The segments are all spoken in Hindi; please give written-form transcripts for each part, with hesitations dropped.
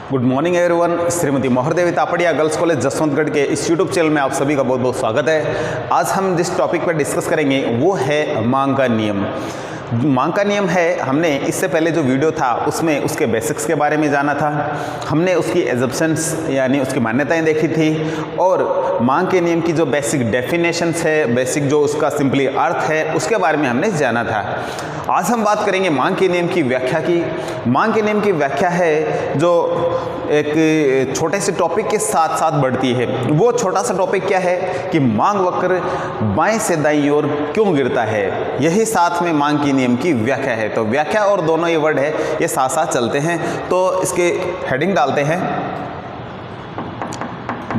Good morning everyone. Shrimati Mohardevi Tapadia girls college Jaswantgarh के इस यूट्यूब चैनल में आप सभी का बहुत बहुत स्वागत है। आज हम जिस टॉपिक पर डिस्कस करेंगे वो है मांग का नियम। मांग का नियम है, हमने इससे पहले जो वीडियो था उसमें उसके बेसिक्स के बारे में जाना था, हमने उसकी एजम्पशंस यानी उसकी मान्यताएं देखी थी और मांग के नियम की जो बेसिक डेफिनेशंस है, बेसिक जो उसका सिंपली अर्थ है उसके बारे में हमने जाना था। आज हम बात करेंगे मांग के नियम की व्याख्या की। मांग के नियम की व्याख्या है जो एक छोटे से टॉपिक के साथ साथ बढ़ती है। वो छोटा सा टॉपिक क्या है कि मांग वक्र बाएं से दाईं ओर क्यों गिरता है, यही साथ में मांग के नियम की व्याख्या है। तो व्याख्या और दोनों ये वर्ड है, ये साथ साथ चलते हैं। तो इसके हेडिंग डालते हैं,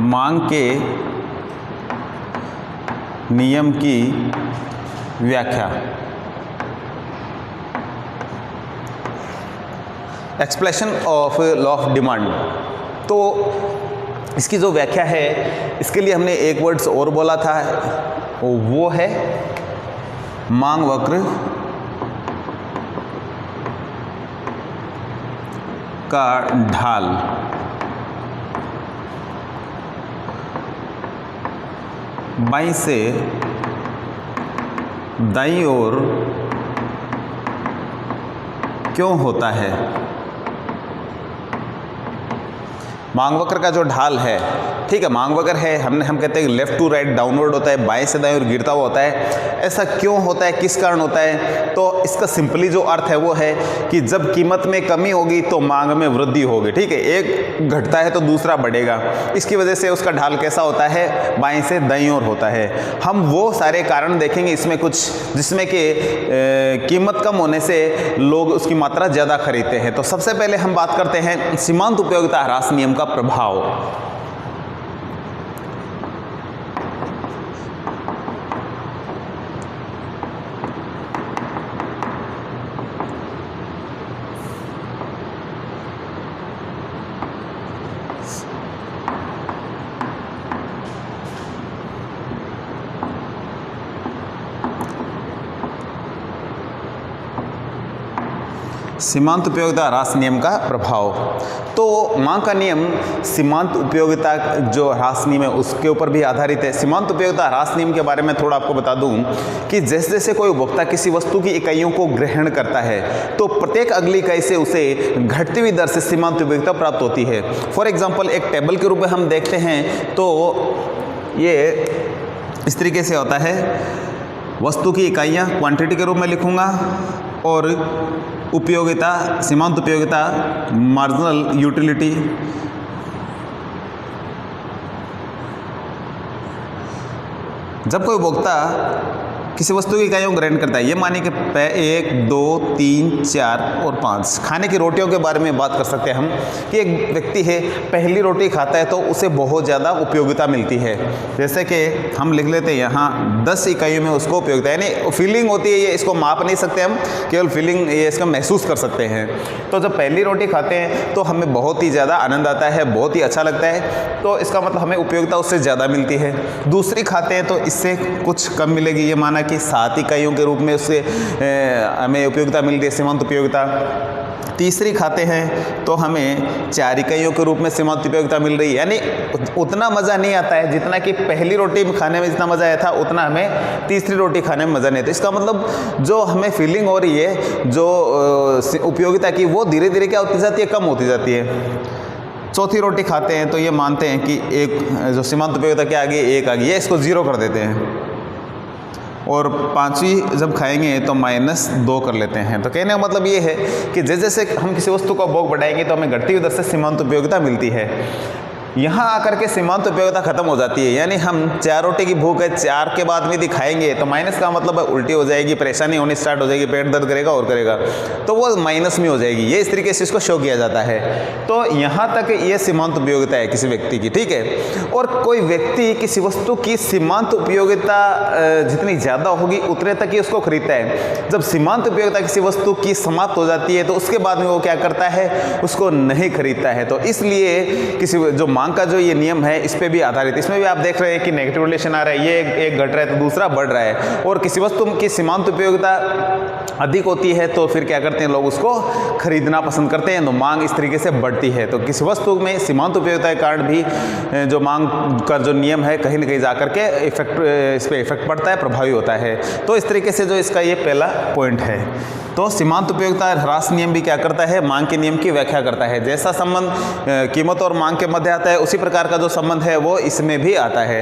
मांग के नियम की व्याख्या। Explanation of law of demand. तो इसकी जो व्याख्या है, इसके लिए हमने एक वर्ड्स और बोला था, वो है मांग वक्र का ढाल। बाईं से दाईं ओर क्यों होता है। मांग वक्र का जो ढाल है, ठीक है, मांग वक्र है, हम कहते हैं लेफ्ट टू राइट डाउनवर्ड होता है, बाएं से दाएं ओर गिरता हुआ होता है। ऐसा क्यों होता है, किस कारण होता है? तो इसका सिंपली जो अर्थ है वो है कि जब कीमत में कमी होगी तो मांग में वृद्धि होगी, ठीक है, एक घटता है तो दूसरा बढ़ेगा। इसकी वजह से उसका ढाल कैसा होता है, बाएं से दाईं ओर होता है। हम वो सारे कारण देखेंगे इसमें कुछ, जिसमें कि कीमत कम होने से लोग उसकी मात्रा ज़्यादा खरीदते हैं। तो सबसे पहले हम बात करते हैं सीमांत उपयोगिता ह्रास नियम का प्रभाव। सीमांत उपयोगिता ह्रास नियम का प्रभाव। तो मांग का नियम सीमांत उपयोगिता जो ह्रास नियम है उसके ऊपर भी आधारित है। सीमांत उपयोगिता ह्रास नियम के बारे में थोड़ा आपको बता दूं कि जैसे जैसे कोई उपभोक्ता किसी वस्तु की इकाइयों को ग्रहण करता है तो प्रत्येक अगली इकाई से उसे घटती हुई दर से सीमांत उपयोगिता प्राप्त होती है। फॉर एग्जाम्पल एक टेबल के रूप में हम देखते हैं तो ये इस तरीके से होता है। वस्तु की इकाइयाँ क्वांटिटी के रूप में लिखूँगा और उपयोगिता, सीमांत उपयोगिता, मार्जिनल यूटिलिटी, जब कोई उपभोक्ता किसी वस्तु की इकाइयों को ग्रहण करता है, ये मानिए कि 1, 2, 3, 4 और 5 खाने की रोटियों के बारे में बात कर सकते हैं हम कि एक व्यक्ति है पहली रोटी खाता है तो उसे बहुत ज़्यादा उपयोगिता मिलती है। जैसे कि हम लिख लेते हैं यहाँ 10 इकाइयों में उसको उपयोगिता, यानी फीलिंग होती है, ये इसको माप नहीं सकते हम, केवल फीलिंग ये इसका महसूस कर सकते हैं। तो जब पहली रोटी खाते हैं तो हमें बहुत ही ज़्यादा आनंद आता है, बहुत ही अच्छा लगता है, तो इसका मतलब हमें उपयोगिता उससे ज़्यादा मिलती है। दूसरी खाते हैं तो इससे कुछ कम मिलेगी, ये माना कि 7 इकाइयों के रूप में उससे हमें उपयोगिता मिलती है, सीमांत उपयोगिता। तीसरी खाते हैं तो हमें 4 इकाइयों के रूप में सीमांत उपयोगिता मिल रही है, यानी उतना मज़ा नहीं आता है जितना कि पहली रोटी खाने में जितना मज़ा आया था उतना हमें तीसरी रोटी खाने में मज़ा नहीं आता। इसका मतलब जो हमें फीलिंग हो रही है जो उपयोगिता की, वो धीरे धीरे क्या होती जाती है, कम होती जाती है। चौथी रोटी खाते हैं तो ये मानते हैं कि एक जो सीमांत उपयोगिता क्या आ गई, 1 आ गई है, इसको 0 कर देते हैं। और 5वीं जब खाएंगे तो -2 कर लेते हैं। तो कहने का मतलब ये है कि जैसे जैसे हम किसी वस्तु का उपभोग बढ़ाएंगे तो हमें घटती हुई दर से सीमांत उपयोगिता मिलती है। यहाँ आकर के सीमांत उपयोगिता खत्म हो जाती है, यानी हम 4 रोटी की भूख है, 4 के बाद भी खाएंगे तो माइनस का मतलब उल्टी हो जाएगी, परेशानी होनी स्टार्ट हो जाएगी, पेट दर्द करेगा और करेगा, तो वो माइनस में हो जाएगी। ये इस तरीके से इसको शो किया जाता है। तो यहाँ तक ये सीमांत उपयोगिता है किसी व्यक्ति की, ठीक है। और कोई व्यक्ति किसी वस्तु की सीमांत उपयोगिता जितनी ज़्यादा होगी उतने तक ही उसको खरीदता है। जब सीमांत उपयोगिता किसी वस्तु की समाप्त हो जाती है तो उसके बाद में वो क्या करता है, उसको नहीं खरीदता है। तो इसलिए किसी जो मांग का जो ये नियम है इस पे भी आधारित। इसमें भी आप देख रहे हैं कि नेगेटिव रिलेशन आ रहा है, ये एक घट रहा है तो दूसरा बढ़ रहा है। और किसी वस्तु की सीमांत उपयोगिता अधिक होती है तो फिर क्या करते हैं लोग उसको खरीदना पसंद करते हैं, तो मांग इस तरीके से बढ़ती है। तो किसी वस्तु में सीमांत उपयोगिता के कारण भी जो मांग का जो नियम है कहीं ना कहीं जाकर के इस पर इफेक्ट पड़ता है, प्रभावी होता है। तो इस तरीके से जो इसका ये पहला पॉइंट है। तो सीमांत उपयोगिता ह्रास नियम भी क्या करता है, मांग के नियम की व्याख्या करता है। जैसा संबंध कीमत और मांग के मध्य आता है उसी प्रकार का जो संबंध है वो इसमें भी आता है।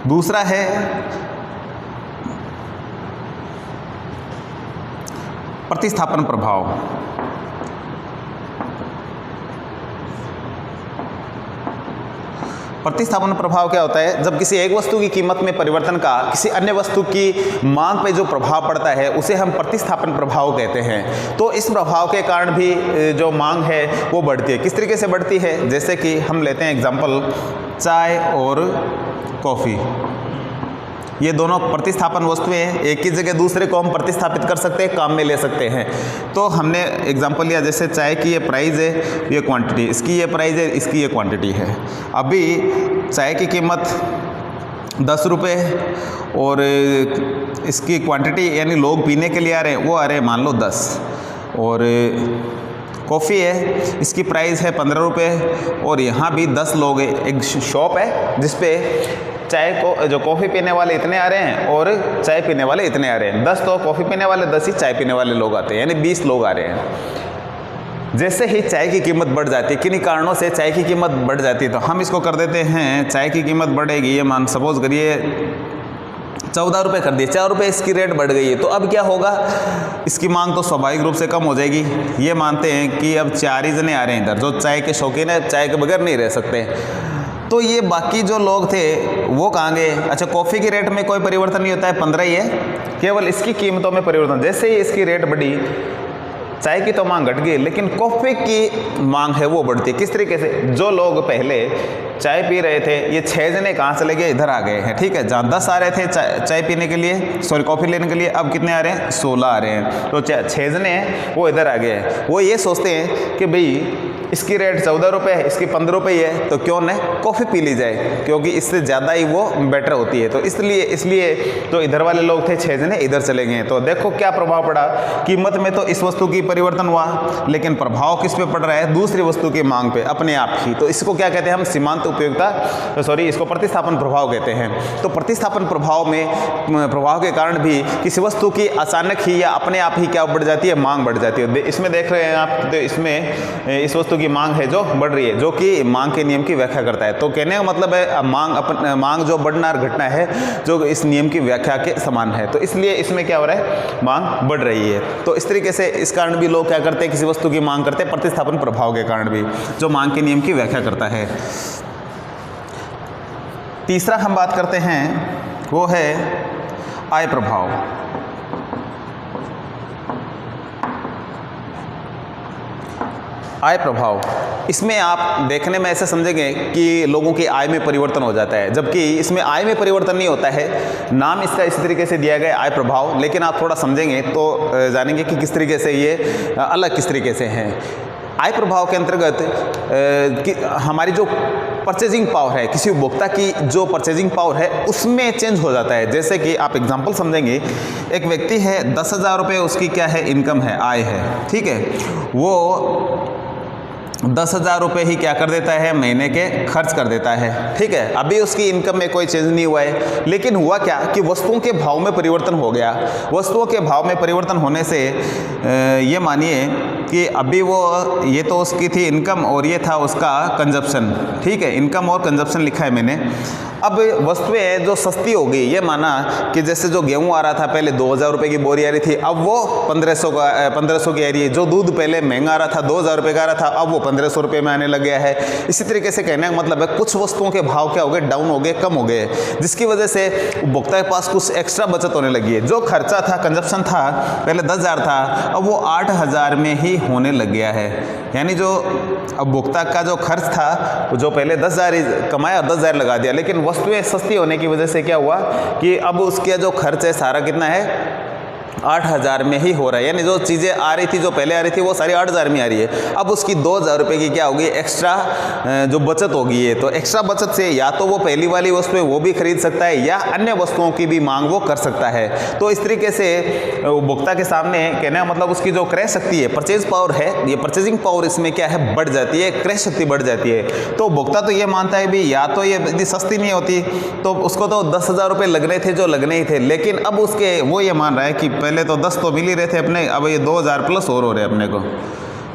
दूसरा है प्रतिस्थापन प्रभाव। प्रतिस्थापन प्रभाव क्या होता है, जब किसी एक वस्तु की कीमत में परिवर्तन का किसी अन्य वस्तु की मांग पे जो प्रभाव पड़ता है उसे हम प्रतिस्थापन प्रभाव कहते हैं। तो इस प्रभाव के कारण भी जो मांग है वो बढ़ती है। किस तरीके से बढ़ती है, जैसे कि हम लेते हैं एग्जांपल चाय और कॉफ़ी, ये दोनों प्रतिस्थापन वस्तुएं हैं। एक ही जगह दूसरे को हम प्रतिस्थापित कर सकते हैं, काम में ले सकते हैं। तो हमने एग्जांपल लिया, जैसे चाय की ये प्राइस है, ये क्वांटिटी, इसकी ये प्राइस है, इसकी ये क्वांटिटी है। अभी चाय की कीमत 10 रुपये और इसकी क्वांटिटी यानी लोग पीने के लिए आ रहे हैं वो आ रहे हैं मान लो 10, और कॉफ़ी है इसकी प्राइस है 15 रुपये और यहाँ भी 10 लोग हैं। एक शॉप है जिस पे चाय को जो कॉफ़ी पीने वाले इतने आ रहे हैं और चाय पीने वाले इतने आ रहे हैं। 10 तो कॉफ़ी पीने वाले, 10 ही चाय पीने वाले लोग आते हैं, यानी 20 लोग आ रहे हैं। जैसे ही चाय की कीमत बढ़ जाती है, किन्हीं कारणों से चाय की कीमत बढ़ जाती है, तो हम इसको कर देते हैं चाय की कीमत बढ़ेगी, ये मान सपोज करिए 14 रुपये कर दिए, 4 रुपये इसकी रेट बढ़ गई है। तो अब क्या होगा, इसकी मांग तो स्वाभाविक रूप से कम हो जाएगी। ये मानते हैं कि अब 4 ही जने आ रहे हैं इधर, जो चाय के शौकीन है, चाय के बगैर नहीं रह सकते। तो ये बाकी जो लोग थे वो कहाँ गए। अच्छा, कॉफ़ी की रेट में कोई परिवर्तन नहीं होता है, 15 ही है, केवल इसकी कीमतों में परिवर्तन। जैसे ही इसकी रेट बढ़ी, चाय की तो मांग घट गई लेकिन कॉफ़ी की मांग है वो बढ़ती है। किस तरीके से, जो लोग पहले चाय पी रहे थे ये 6 जने कहाँ चले गए, इधर आ गए हैं, ठीक है। जहाँ 10 आ रहे थे चाय पीने के लिए, सॉरी कॉफ़ी लेने के लिए, अब कितने आ रहे हैं, 16 आ रहे हैं। तो 6 जने हैं वो इधर आ गए हैं। वो ये सोचते हैं कि भाई इसकी रेट 14 रुपये है, इसकी 15 रुपये है, तो क्यों न कॉफ़ी पी ली जाए, क्योंकि इससे ज़्यादा ही वो बेटर होती है। तो इसलिए तो इधर वाले लोग थे 6 जने इधर चले गए। तो देखो क्या प्रभाव पड़ा, कीमत में तो इस वस्तु की परिवर्तन हुआ लेकिन प्रभाव किस पे पड़ रहा है, दूसरी वस्तु की मांग पे अपने आप ही। तो इसको क्या कहते हैं हम, सीमांत उपयोगिता, तो सॉरी इसको प्रतिस्थापन प्रभाव कहते हैं। तो प्रतिस्थापन प्रभाव में प्रभाव के कारण भी किसी वस्तु की अचानक ही या अपने आप ही क्या बढ़ जाती है, मांग बढ़ जाती है। इसमें देख रहे हैं आप, तो इसमें इस वस्तु की मांग है जो बढ़ रही है, जो कि मांग के नियम की व्याख्या करता है। तो कहने का मतलब है मांग जो बढ़ना घटना है जो इस नियम की व्याख्या के समान है। तो इसलिए इसमें क्या हो रहा है, मांग बढ़ रही है। तो इस तरीके से इस कारण भी लोग क्या करते हैं, किसी वस्तु की मांग करते हैं प्रतिस्थापन प्रभाव के कारण भी, जो मांग के नियम की व्याख्या करता है। तीसरा हम बात करते हैं वो है आय प्रभाव। आय प्रभाव, इसमें आप देखने में ऐसे समझेंगे कि लोगों की आय में परिवर्तन हो जाता है, जबकि इसमें आय में परिवर्तन नहीं होता है। नाम इसका इस तरीके से दिया गया आय प्रभाव, लेकिन आप थोड़ा समझेंगे तो जानेंगे कि किस तरीके से ये अलग किस तरीके से हैं। आय प्रभाव के अंतर्गत हमारी जो परचेजिंग पावर है, किसी उपभोक्ता की जो परचेजिंग पावर है उसमें चेंज हो जाता है। जैसे कि आप एग्जांपल समझेंगे, एक व्यक्ति है 10,000 रुपये उसकी क्या है, इनकम है, आय है, ठीक है। वो 10,000 रुपये ही क्या कर देता है, महीने के खर्च कर देता है, ठीक है। अभी उसकी इनकम में कोई चेंज नहीं हुआ है, लेकिन हुआ क्या कि वस्तुओं के भाव में परिवर्तन हो गया। वस्तुओं के भाव में परिवर्तन होने से ये मानिए कि अभी वो, ये तो उसकी थी इनकम और ये था उसका कंजप्शन, ठीक है। इनकम और कंजप्शन लिखा है मैंने। अब वस्तुएं जो सस्ती हो गई, ये माना कि जैसे जो गेहूं आ रहा था पहले 2,000 रुपये की बोरी आ रही थी, अब वो 1500 की आ रही है। जो दूध पहले महंगा आ रहा था, 2,000 रुपये का आ रहा था, अब वो 1500 रुपये में आने लग गया है। इसी तरीके से कहने का मतलब है कुछ वस्तुओं के भाव क्या हो गए, डाउन हो गए, कम हो गए, जिसकी वजह से उपभोक्ता के पास कुछ एक्स्ट्रा बचत होने लगी है। जो खर्चा था, कंजप्शन था, पहले 10,000 था, अब वो 8,000 में ही होने लग गया है। यानी जो उपभोक्ता का जो खर्च था, जो पहले 10,000 कमाया और 10,000 लगा दिया, लेकिन वस्तुएं सस्ती होने की वजह से क्या हुआ कि अब उसका जो खर्च है सारा कितना है, 8,000 में ही हो रहा है, यानी जो चीज़ें आ रही थी, जो पहले आ रही थी वो सारी 8,000 में आ रही है। अब उसकी 2,000 रुपये की क्या होगी, एक्स्ट्रा जो बचत होगी है। तो एक्स्ट्रा बचत से या तो वो पहली वाली वस्तुएं वो भी खरीद सकता है या अन्य वस्तुओं की भी मांग वो कर सकता है। तो इस तरीके से उपभोक्ता के सामने कहना मतलब उसकी जो क्रय शक्ति है, परचेज पावर है, ये परचेजिंग पावर इसमें क्या है, बढ़ जाती है, क्रय शक्ति बढ़ जाती है। तो उपभोक्ता तो ये मानता है भी या तो ये यदि सस्ती नहीं होती तो उसको तो 10,000 रुपये लगने थे, जो लगने ही थे, लेकिन अब उसके वो ये मान रहा है कि पहले तो 10 तो मिल ही रहे थे अपने, अब ये 2,000 प्लस और हो रहे अपने को।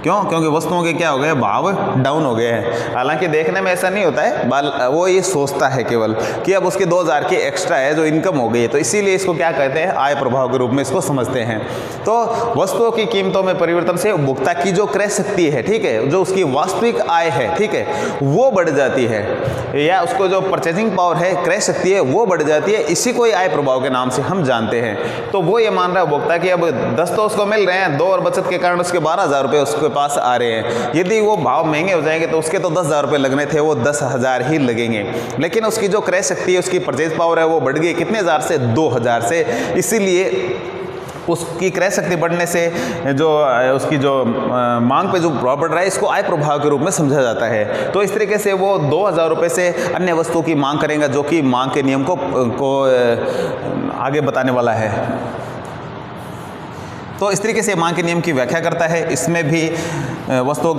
क्यों? क्योंकि वस्तुओं के क्या हो गए, भाव डाउन हो गए हैं। हालांकि देखने में ऐसा नहीं होता है, वो ये सोचता है केवल कि अब उसके 2,000 की एक्स्ट्रा है जो इनकम हो गई है, तो इसीलिए इसको क्या कहते हैं, आय प्रभाव के रूप में इसको समझते हैं। तो वस्तुओं की कीमतों में परिवर्तन से उपभोक्ता की जो क्रय शक्ति है, ठीक है, जो उसकी वास्तविक आय है, ठीक है, वो बढ़ जाती है, या उसको जो परचेजिंग पावर है, क्रय शक्ति है, वो बढ़ जाती है। इसी को आय प्रभाव के नाम से हम जानते हैं। तो वो ये मान रहा है उपभोक्ता कि अब 10 तो उसको मिल रहे हैं, 2 और बचत के कारण उसके 12,000 रुपये उसके पास आ रहे हैं। यदि वो भाव महंगे हो जाएंगे तो उसके तो 10,000 रुपये लगने थे, वो 10,000 ही लगेंगे। लेकिन उसकी जो क्रय शक्ति है, उसकी परचेज पावर है, वो बढ़ गई कितने हज़ार से, 2,000 से। इसीलिए उसकी क्रय शक्ति बढ़ने से जो उसकी जो मांग पे जो प्रभाव पड़ रहा है, इसको आय प्रभाव के रूप में समझा जाता है। तो इस तरीके से वो 2,000 रुपये से अन्य वस्तुओं की मांग करेगा, जो कि मांग के नियम को आगे बताने वाला है। तो इस तरीके से मांग के नियम की व्याख्या करता है। इसमें भी वस्तुओं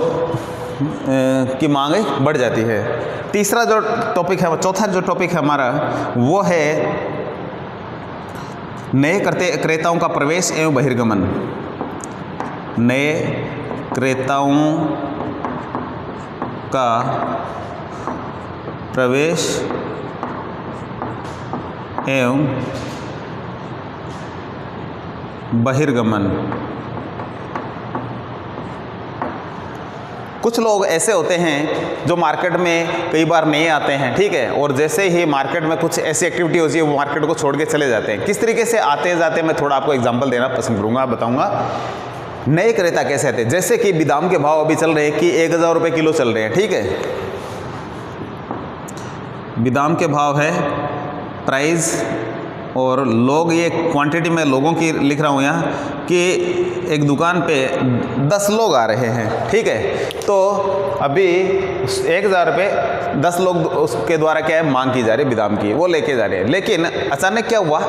की मांग बढ़ जाती है। तीसरा जो टॉपिक है, चौथा जो टॉपिक है हमारा, वो है नए क्रेताओं का प्रवेश एवं बहिर्गमन। नए क्रेताओं का प्रवेश एवं बहिर्गमन। कुछ लोग ऐसे होते हैं जो मार्केट में कई बार नए आते हैं, ठीक है, और जैसे ही मार्केट में कुछ ऐसी एक्टिविटी होती है वो मार्केट को छोड़ के चले जाते हैं। किस तरीके से आते जाते मैं थोड़ा आपको एग्जांपल देना पसंद करूंगा, बताऊंगा। नए क्रेता कैसे आते हैं, जैसे कि बादाम के भाव अभी चल रहे हैं कि 1,000 रुपये किलो चल रहे हैं, ठीक है, बादाम के भाव है, प्राइस, और लोग, ये क्वांटिटी में लोगों की लिख रहा हूँ यहाँ कि एक दुकान पे 10 लोग आ रहे हैं, ठीक है, तो अभी 1,000 रुपये 10 लोग उसके द्वारा क्या है, मांग की जा रही है बादाम की, वो लेके जा रहे हैं। लेकिन अचानक क्या हुआ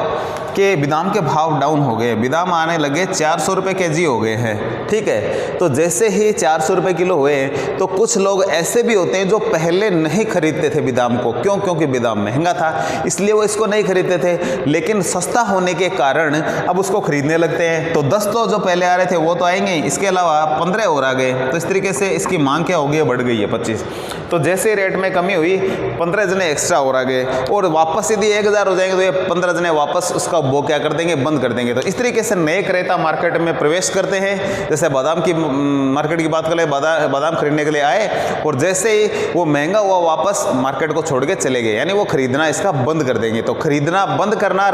कि बादाम के भाव डाउन हो गए, बादाम आने लगे 400 रुपये केजी हो गए हैं, ठीक है। तो जैसे ही 400 रुपये किलो हुए तो कुछ लोग ऐसे भी होते हैं जो पहले नहीं खरीदते थे बादाम को। क्यों? क्योंकि बादाम महंगा था, इसलिए वो इसको नहीं खरीदते थे, लेकिन सस्ता होने के कारण अब उसको खरीदने लगते हैं। तो 10 तो जो पहले आ रहे थे वो तो आएंगे, इसके अलावा 15 और आ गए। तो इस तरीके से इसकी मांग क्या हो गई, बढ़ गई है 25। तो जैसे रेट में कमी हुई, 15 जने एक्स्ट्रा और आ गए, और वापस यदि 1,000 हो जाएंगे तो ये 15 जने वापस उसका वो क्या कर देंगे, बंद कर देंगे। तो इस तरीके से नए क्रेता मार्केट में प्रवेश करते हैं। जैसे बादाम की मार्केट की बात करें, बादाम खरीदने के लिए आए और जैसे ही वो महंगा हुआ वापस मार्केट को छोड़ के चले गए, यानी वो खरीदना इसका बंद कर देंगे। तो खरीदना बंद करना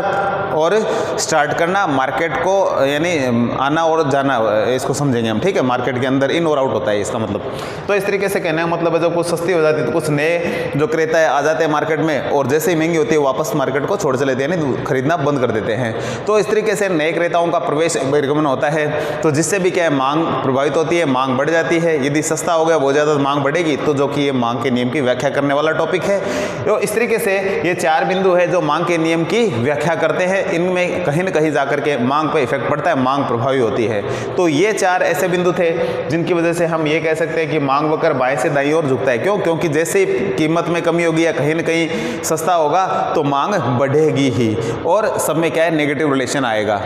और स्टार्ट करना, मार्केट को यानी आना और जाना, इसको समझेंगे हम, ठीक है। मार्केट के अंदर इन और आउट होता है इसका मतलब। तो इस तरीके से कहने का मतलब है जब कुछ सस्ती हो जाती है तो कुछ नए जो क्रेता है आ जाते हैं मार्केट में, और जैसे ही महंगी होती है वापस मार्केट को छोड़ चले जाते हैं, खरीदना बंद कर देते हैं। तो इस तरीके से नए क्रेताओं का प्रवेश बहिर्गमन होता है। तो जिससे भी क्या है, मांग प्रभावित होती है, मांग बढ़ जाती है। यदि सस्ता हो गया बहुत ज़्यादा मांग बढ़ेगी, तो जो कि ये मांग के नियम की व्याख्या करने वाला टॉपिक है। तो इस तरीके से ये 4 बिंदु है जो मांग के नियम की व्याख्या करते हैं। इनमें कहीं न कहीं जाकर के मांग पर इफेक्ट पड़ता है, मांग प्रभावी होती है। तो ये 4 ऐसे बिंदु थे जिनकी वजह से हम ये कह सकते हैं कि मांग वक्र बाएं से दाईं ओर झुकता है। क्यों? क्योंकि जैसे ही कीमत में कमी होगी या कहीं न कहीं सस्ता होगा तो मांग बढ़ेगी ही, और सब में क्या है, नेगेटिव रिलेशन आएगा।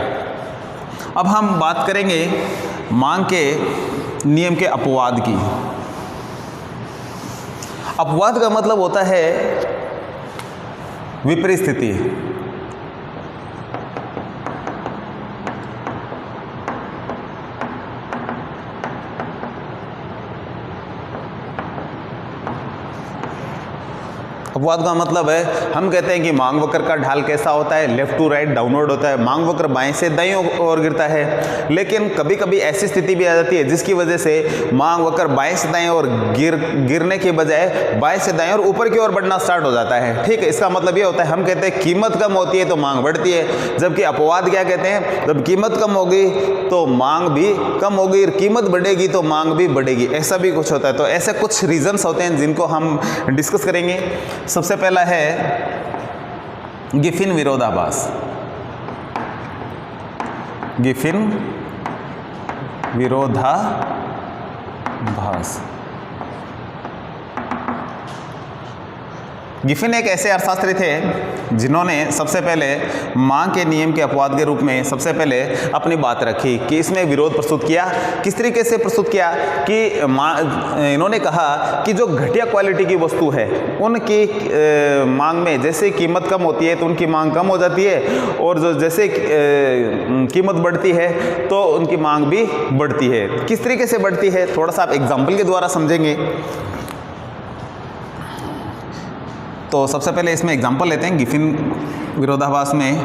अब हम बात करेंगे मांग के नियम के अपवाद की। अपवाद का मतलब होता है विपरीत स्थिति। अपवाद का मतलब है, हम कहते हैं कि मांग वक्र का ढाल कैसा होता है, लेफ्ट टू राइट डाउनवर्ड होता है, मांग वक्र बाएं से दाईं ओर गिरता है। लेकिन कभी कभी ऐसी स्थिति भी आ जाती है जिसकी वजह से मांग वक्र बाएं से दाएं और गिरने के बजाय बाएं से दाएं और ऊपर की ओर बढ़ना स्टार्ट हो जाता है। ठीक है, इसका मतलब ये होता है, हम कहते हैं कीमत कम होती है तो मांग बढ़ती है, जबकि अपवाद क्या कहते हैं, जब कीमत कम होगी तो मांग भी कम होगी, कीमत बढ़ेगी तो मांग भी बढ़ेगी, ऐसा भी कुछ होता है। तो ऐसे कुछ रीजंस होते हैं जिनको हम डिस्कस करेंगे। सबसे पहला है गिफिन विरोधाभास। गिफिन विरोधाभास। गिफिन एक ऐसे अर्थशास्त्री थे जिन्होंने सबसे पहले मांग के नियम के अपवाद के रूप में सबसे पहले अपनी बात रखी कि इसमें विरोध प्रस्तुत किया। किस तरीके से प्रस्तुत किया कि इन्होंने कहा कि जो घटिया क्वालिटी की वस्तु है उनकी मांग में जैसे कीमत कम होती है तो उनकी मांग कम हो जाती है, और जो जैसे कीमत बढ़ती है तो उनकी मांग भी बढ़ती है। किस तरीके से बढ़ती है थोड़ा सा आप एग्जाम्पल के द्वारा समझेंगे। तो सबसे पहले इसमें एग्जांपल लेते हैं गिफिन विरोधाभास में।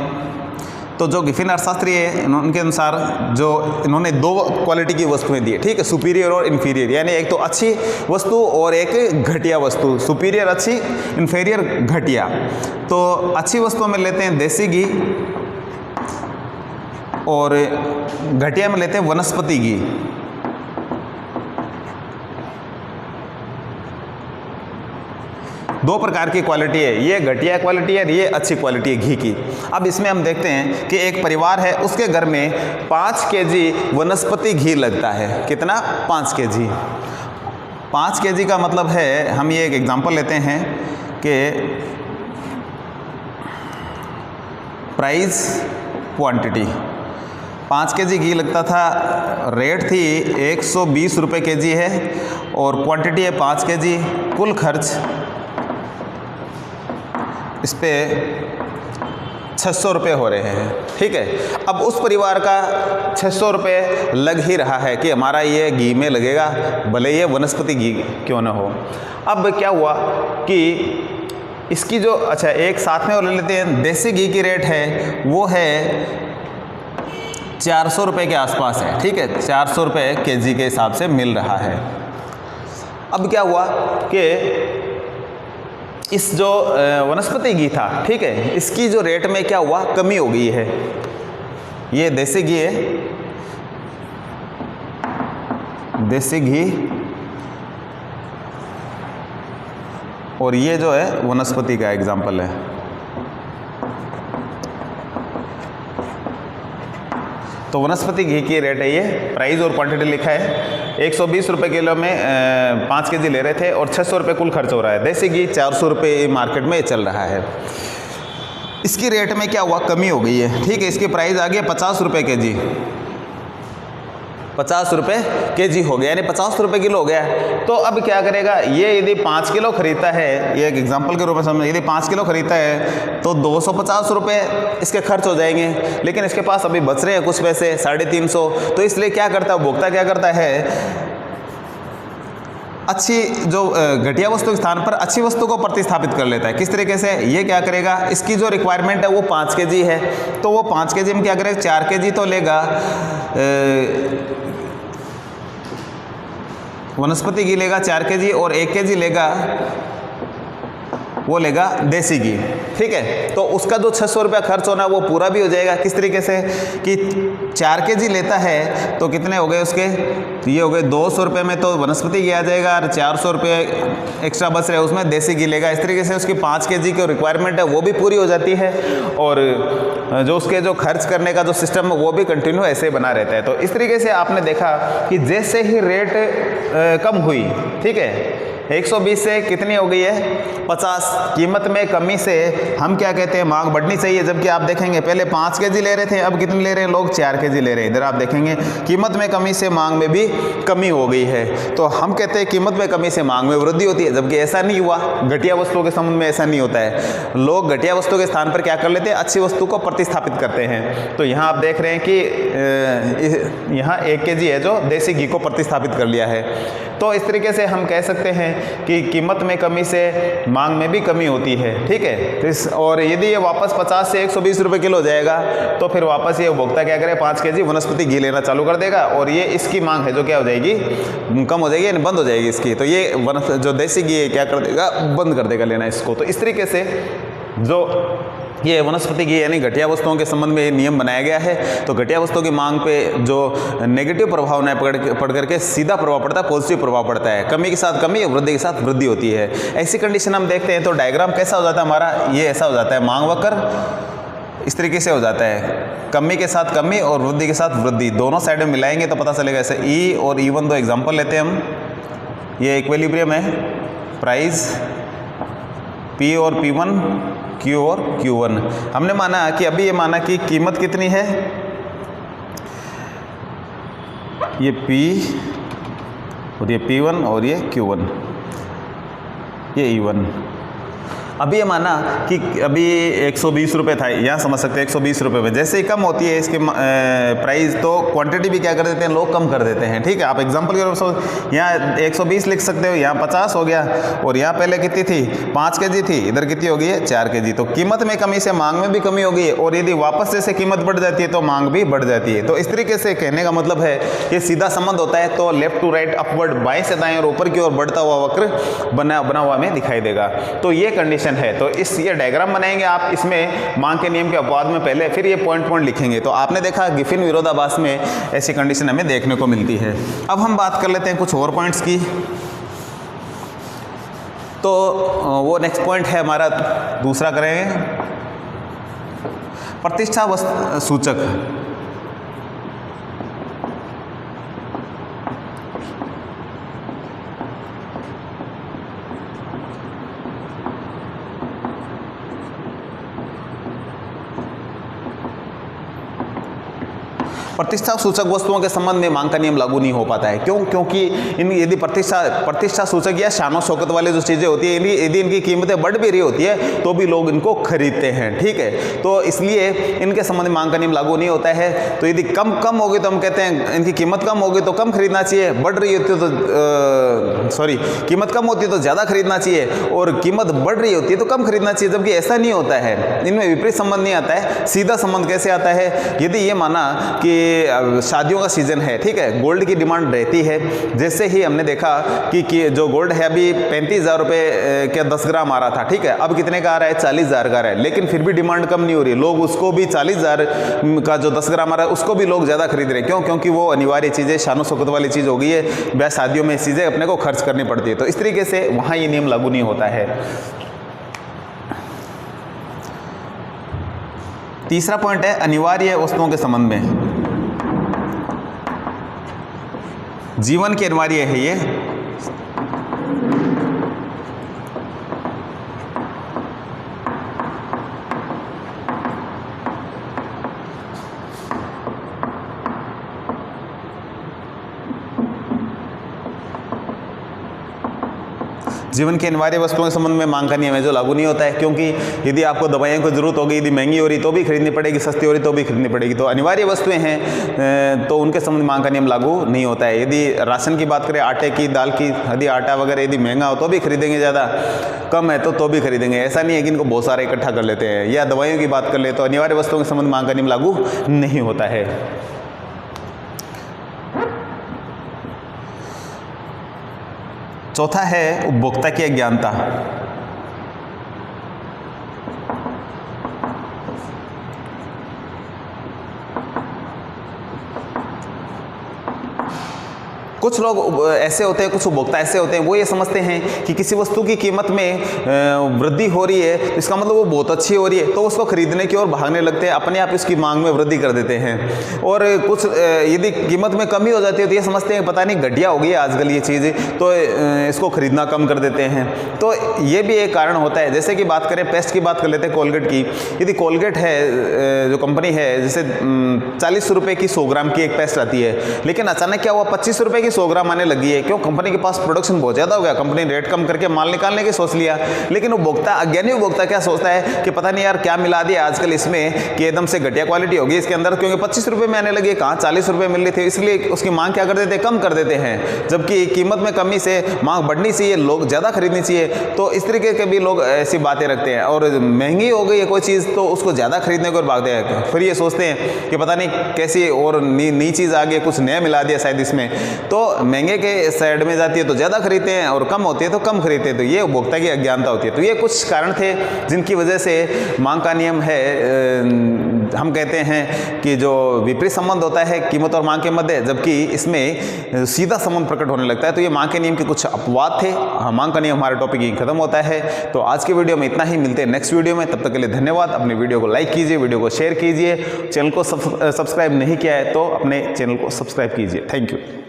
तो जो गिफिन अर्थशास्त्री है उनके अनुसार जो इन्होंने दो क्वालिटी की वस्तुएं दी है, ठीक है, सुपीरियर और इन्फीरियर, यानी एक तो अच्छी वस्तु और एक घटिया वस्तु। सुपीरियर अच्छी, इन्फीरियर घटिया। तो अच्छी वस्तुओं में लेते हैं देसी घी और घटिया में लेते हैं वनस्पति घी। दो प्रकार की क्वालिटी है, ये घटिया क्वालिटी है, ये अच्छी क्वालिटी है घी की। अब इसमें हम देखते हैं कि एक परिवार है, उसके घर में 5 केजी वनस्पति घी लगता है। कितना? 5 केजी। 5 केजी का मतलब है, हम ये एक एग्जांपल लेते हैं कि प्राइस क्वांटिटी 5 केजी घी लगता था, रेट थी 120 रुपये केजी है और क्वांटिटी है 5 केजी। कुल खर्च इस पे 600 रुपये हो रहे हैं, ठीक है। अब उस परिवार का 600 रुपये लग ही रहा है कि हमारा ये घी में लगेगा, भले ये वनस्पति घी क्यों ना हो। अब क्या हुआ कि इसकी जो एक साथ में और ले लेते हैं, देसी घी की रेट है वो है 400 रुपये के आसपास है, ठीक है, 400 रुपये केजी के हिसाब से मिल रहा है। अब क्या हुआ कि इस जो वनस्पति घी था, ठीक है, इसकी जो रेट में क्या हुआ, कमी हो गई है। ये देसी घी है, देसी घी, और ये जो है वनस्पति का एग्जाम्पल है। तो वनस्पति घी की रेट है ये, प्राइस और क्वांटिटी लिखा है। 120 रुपये किलो में 5 केजी ले रहे थे और 600 रुपये कुल खर्च हो रहा है। देसी घी 400 रुपये मार्केट में चल रहा है। इसकी रेट में क्या हुआ, कमी हो गई है, ठीक है। इसकी प्राइस आ गया 50 रुपये केजी, 50 रुपये केजी हो गया, यानी 50 रुपये किलो हो गया। तो अब क्या करेगा ये, यदि 5 किलो खरीदता है, ये एक एग्जांपल के रूप में समझ, यदि 5 किलो खरीदता है तो 250 रुपये इसके खर्च हो जाएंगे, लेकिन इसके पास अभी बच रहे हैं कुछ पैसे, 350। तो इसलिए क्या करता है उपभोक्ता, क्या करता है, अच्छी जो घटिया वस्तु के स्थान पर अच्छी वस्तु को प्रतिस्थापित कर लेता है। किस तरीके से, ये क्या करेगा, इसकी जो रिक्वायरमेंट है वो 5 केजी है, तो वो 5 केजी में क्या करेगा, 4 केजी तो लेगा वनस्पति घी लेगा 4 केजी, और 1 केजी लेगा, वो लेगा देसी घी, ठीक है। तो उसका जो 600 रुपया खर्च होना वो पूरा भी हो जाएगा। किस तरीके से कि 4 केजी लेता है तो कितने हो गए उसके, ये हो गए 200 रुपये में तो वनस्पति घी आ जाएगा, और 400 रुपये एक्स्ट्रा बच रहे उसमें देसी घी लेगा। इस तरीके से उसकी 5 केजी की रिक्वायरमेंट है वो भी पूरी हो जाती है, और जो उसके जो खर्च करने का जो सिस्टम है वो भी कंटिन्यू ऐसे बना रहता है। तो इस तरीके से आपने देखा कि जैसे ही रेट कम हुई, ठीक है, 120 से कितनी हो गई है, 50। कीमत में कमी से हम क्या कहते हैं, मांग बढ़नी चाहिए। जबकि आप देखेंगे पहले 5 केजी ले रहे थे, अब कितने ले रहे हैं लोग, 4 केजी ले रहे हैं। इधर आप देखेंगे कीमत में कमी से मांग में भी कमी हो गई है। तो हम कहते हैं कीमत में कमी से मांग में वृद्धि होती है, जबकि ऐसा नहीं हुआ। घटिया वस्तुओं के संबंध में ऐसा नहीं होता है। लोग घटिया वस्तु के स्थान पर क्या कर लेते हैं, अच्छी वस्तु को प्रतिस्थापित करते हैं। तो यहाँ आप देख रहे हैं कि यहाँ 1 केजी है जो देसी घी को प्रतिस्थापित कर लिया है। तो इस तरीके से हम कह सकते हैं कि कीमत में कमी से मांग में भी कमी होती है, ठीक है। और यदि ये वापस 50 से 120 रुपये किलो हो जाएगा तो फिर वापस ये उपभोक्ता क्या करे, 5 kg वनस्पति घी लेना चालू कर देगा और ये इसकी मांग है जो क्या हो जाएगी, कम हो जाएगी, बंद हो जाएगी इसकी। तो ये जो देसी घी है क्या कर देगा, बंद कर देगा लेना इसको। तो इस तरीके से जो ये वनस्पति घी यानी घटिया वस्तुओं के संबंध में नियम बनाया गया है। तो घटिया वस्तुओं की मांग पे जो नेगेटिव प्रभाव न पड़ करके सीधा प्रभाव पड़ता है, पॉजिटिव प्रभाव पड़ता है। कमी के साथ कमी और वृद्धि के साथ वृद्धि होती है। ऐसी कंडीशन हम देखते हैं तो डायग्राम कैसा हो जाता है हमारा, ये ऐसा हो जाता है, मांग वक्र इस तरीके से हो जाता है, कमी के साथ कमी और वृद्धि के साथ वृद्धि, दोनों साइड में मिलाएंगे तो पता चलेगा। ऐसे ई और E1 दो एग्जाम्पल लेते हैं हम। ये इक्विलिब्रियम है, प्राइस P और P1, Q और Q1। हमने माना कि अभी ये माना कि कीमत कितनी है, ये P और ये P1 और ये Q1, ये E1। अभी ये माना कि अभी 120 रुपये था, यहाँ समझ सकते हैं 120 रुपये में जैसे ही कम होती है इसकी प्राइस तो क्वांटिटी भी क्या कर देते हैं, लोग कम कर देते हैं, ठीक है। आप एग्जांपल के रूप यहाँ 120 लिख सकते हो, यहाँ 50 हो गया और यहाँ पहले कितनी थी, 5 kg थी, इधर कितनी हो गई है, 4 kg। तो कीमत में कमी से मांग में भी कमी हो गई है और यदि वापस जैसे कीमत बढ़ जाती है तो मांग भी बढ़ जाती है। तो इस तरीके से कहने का मतलब है ये सीधा संबंध होता है। तो लेफ्ट टू राइट, अपवर्ड बाएं से दाएं और ऊपर की ओर बढ़ता हुआ वक्र बना हुआ में दिखाई देगा। तो ये कंडीशन है। तो ये डायग्राम बनाएंगे आप, इसमें मांग के नियम के अपवाद में पहले, फिर ये पॉइंट पॉइंट लिखेंगे। तो आपने देखा गिफिन विरोधाभास में ऐसी कंडीशन हमें देखने को मिलती है। अब हम बात कर लेते हैं कुछ और पॉइंट्स की। तो वो नेक्स्ट पॉइंट है हमारा, दूसरा करेंगे प्रतिष्ठा सूचक। प्रतिष्ठा सूचक वस्तुओं के संबंध में मांग का नियम लागू नहीं हो पाता है। क्यों? क्योंकि यदि प्रतिष्ठा सूचक या शानो शौकत वाली जो चीज़ें होती है, यदि इनकी कीमतें बढ़ भी रही होती है तो भी लोग इनको खरीदते हैं, ठीक है। तो इसलिए इनके संबंध में मांग का नियम लागू नहीं होता है। तो यदि कम होगी तो हम कहते हैं इनकी कीमत कम होगी तो कम खरीदना चाहिए, बढ़ रही होती है तो कीमत कम होती है तो ज़्यादा खरीदना चाहिए, और कीमत बढ़ रही होती है तो कम खरीदना चाहिए, जबकि ऐसा नहीं होता है। इनमें विपरीत संबंध नहीं आता है। सीधा संबंध कैसे आता है, यदि ये माना कि शादियों का सीजन है, ठीक है, गोल्ड की डिमांड रहती है। जैसे ही हमने देखा कि जो गोल्ड है अभी 35,000 रुपये का 10 ग्राम आ रहा था, ठीक है, अब कितने का आ रहा है, 40,000 का आ रहा है, लेकिन फिर भी डिमांड कम नहीं हो रही। लोग उसको भी 40,000 का जो 10 ग्राम आ रहा है उसको भी लोग ज़्यादा खरीद रहे हैं। क्यों? क्योंकि वो अनिवार्य चीज़ें, शानो शौकत वाली चीज़ हो गई है, ब्याह शादियों में चीज़ें अपने को खर्च करनी पड़ती है। तो इस तरीके से वहाँ ये नियम लागू नहीं होता है। तीसरा पॉइंट है अनिवार्य वस्तुओं के संबंध में। जीवन के अनिवार्य है ये। जीवन के अनिवार्य वस्तुओं के संबंध में मांग का नियम है जो लागू नहीं होता है, क्योंकि यदि आपको दवाइयों की जरूरत होगी, यदि महंगी हो रही तो भी खरीदनी पड़ेगी, सस्ती हो रही तो भी खरीदनी पड़ेगी। तो अनिवार्य वस्तुएं हैं तो उनके संबंध में मांग का नियम लागू नहीं होता है। यदि राशन की बात करें, आटे की, दाल की, यदि आटा वगैरह यदि महंगा हो तो भी खरीदेंगे, ज़्यादा कम है तो भी खरीदेंगे। ऐसा नहीं है कि इनको बहुत सारा इकट्ठा कर लेते हैं। या दवाइयों की बात कर ले तो अनिवार्य वस्तुओं के संबंध में मांग का नियम लागू नहीं होता है। चौथा है उपभोक्ता की अज्ञानता। कुछ लोग ऐसे होते हैं, कुछ उपभोक्ता ऐसे होते हैं, वो ये समझते हैं कि किसी वस्तु की कीमत में वृद्धि हो रही है, इसका मतलब वो बहुत अच्छी हो रही है, तो उसको खरीदने की ओर भागने लगते हैं, अपने आप इसकी मांग में वृद्धि कर देते हैं। और कुछ यदि कीमत में कमी हो जाती है तो ये समझते हैं पता नहीं घटिया हो गई है आजकल ये चीज़, तो इसको खरीदना कम कर देते हैं। तो ये भी एक कारण होता है। जैसे कि बात करें, पेस्ट की बात कर लेते हैं, कोलगेट की। यदि कोलगेट है जो कंपनी है, जैसे 40 रुपये की 100 ग्राम की एक पेस्ट आती है, लेकिन अचानक क्या हुआ, 25 रुपये की 100 ग्राम आने लगी है। क्यों? कंपनी के पास प्रोडक्शन बहुत ज़्यादा हो गया, कंपनी रेट कम करके माल निकालने की सोच लिया। लेकिन उपभोक्ता, अज्ञानी उपभोक्ता क्या सोचता है कि पता नहीं यार क्या मिला दिया आजकल इसमें कि एकदम से घटिया क्वालिटी होगी इसके अंदर, क्योंकि 25 रुपये में आने लगी, कहाँ 40 रुपये मिल रही थी, इसलिए उसकी मांग क्या कर देते हैं, कम कर देते हैं। जबकि कीमत में कमी से मांग बढ़नी चाहिए, लोग ज़्यादा खरीदनी चाहिए। तो इस तरीके के भी लोग ऐसी बातें रखते हैं। और महंगी हो गई है कोई चीज़ तो उसको ज़्यादा खरीदने को भागते हैं। फिर ये सोचते हैं कि पता नहीं कैसी और नई चीज़ आ गई, कुछ नया मिला दिया शायद इसमें, तो महंगे के साइड में जाती है तो ज़्यादा खरीदते हैं और कम होती है तो कम खरीदते हैं। तो ये उपभोक्ता की अज्ञानता होती है। तो ये कुछ कारण थे जिनकी वजह से मांग का नियम है, हम कहते हैं कि जो विपरीत संबंध होता है कीमत और मांग के मध्य, जबकि इसमें सीधा संबंध प्रकट होने लगता है। तो ये मांग के नियम के कुछ अपवाद थे। मांग का नियम हमारे टॉपिक ही खत्म होता है। तो आज के वीडियो में इतना ही, मिलते हैं नेक्स्ट वीडियो में। तब तक के लिए धन्यवाद। अपने वीडियो को लाइक कीजिए, वीडियो को शेयर कीजिए, चैनल को सब्सक्राइब नहीं किया है तो अपने चैनल को सब्सक्राइब कीजिए। Thank you.